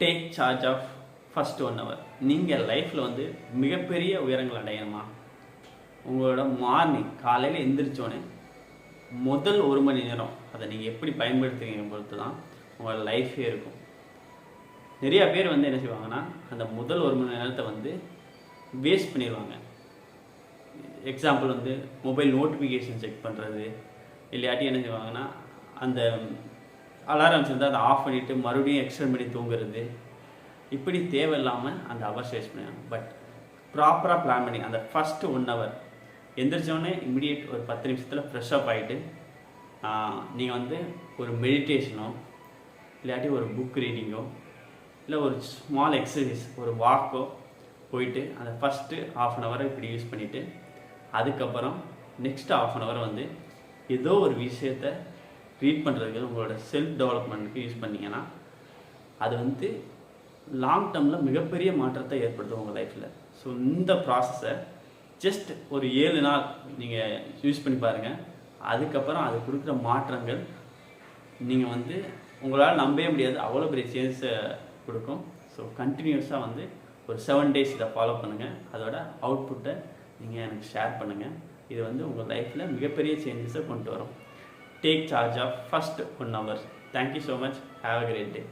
Take charge of first 1 hour. நீங்கள் லைஃப்பில் வந்து மிகப்பெரிய உயரங்கள் அடையணுமா? உங்களோட மார்னிங் காலையில் எந்திரிச்சோன்னே முதல் 1 மணி நேரம் அதை நீங்கள் எப்படி பயன்படுத்துவீங்க பொறுத்து தான் உங்களோட லைஃபே இருக்கும். நிறையா பேர் வந்து என்ன செய்வாங்கன்னா, அந்த முதல் 1 மணி நேரத்தை வந்து வேஸ்ட் பண்ணிடுவாங்க. எக்ஸாம்பிள் வந்து மொபைல் நோட்டிஃபிகேஷன் செக் பண்ணுறது, இல்லாட்டி என்ன செய்வாங்கன்னா, அந்த அலாரம் வச்சுருந்தா அதை ஆஃப் பண்ணிவிட்டு மறுபடியும் எக்ஸ்டெண்ட் பண்ணி தூங்குறது, இப்படி தேவையில்லாமல் அந்த ஹவர்ஸ் வேஸ்ட் பண்ணுவாங்க. பட் ப்ராப்பராக பிளான் பண்ணி அந்த ஃபஸ்ட்டு 1 hour எந்திரிச்சோடனே இமிடியேட் ஒரு 10 நிமிஷத்தில் ஃப்ரெஷ் அப் ஆகிட்டு நீங்கள் வந்து ஒரு மெடிடேஷனோ இல்லாட்டி ஒரு புக் ரீடிங்கோ இல்லை ஒரு ஸ்மால் எக்ஸசைஸ் ஒரு வாக்கோ போயிட்டு அந்த ஃபஸ்ட்டு ½ an hour இப்படி யூஸ் பண்ணிவிட்டு அதுக்கப்புறம் நெக்ஸ்ட் ½ an hour வந்து ஏதோ ஒரு விஷயத்தை ரீட் பண்ணுறதுக்கு உங்களோட செல்ஃப் டெவலப்மெண்ட்டுக்கு யூஸ் பண்ணிங்கன்னா அது வந்து லாங் டேர்மில் மிகப்பெரிய மாற்றத்தை ஏற்படுத்தும் உங்கள் லைஃப்பில். ஸோ இந்த ப்ராசஸை ஜஸ்ட் ஒரு 7 நாள் நீங்கள் யூஸ் பண்ணி பாருங்கள். அதுக்கப்புறம் அது கொடுக்குற மாற்றங்கள் நீங்கள் வந்து உங்களால் நம்பவே முடியாது, அவ்வளோ பெரிய சேஞ்சஸை கொடுக்கும். ஸோ கண்டினியூஸாக வந்து ஒரு 7 days இதை ஃபாலோ பண்ணுங்கள். அதோட அவுட்புட்டை நீங்கள் எனக்கு ஷேர் பண்ணுங்கள். இது வந்து உங்கள் லைஃப்பில் மிகப்பெரிய சேஞ்சஸை கொண்டு வரும். Take charge of first 1 hour. Thank you so much. Have a great day.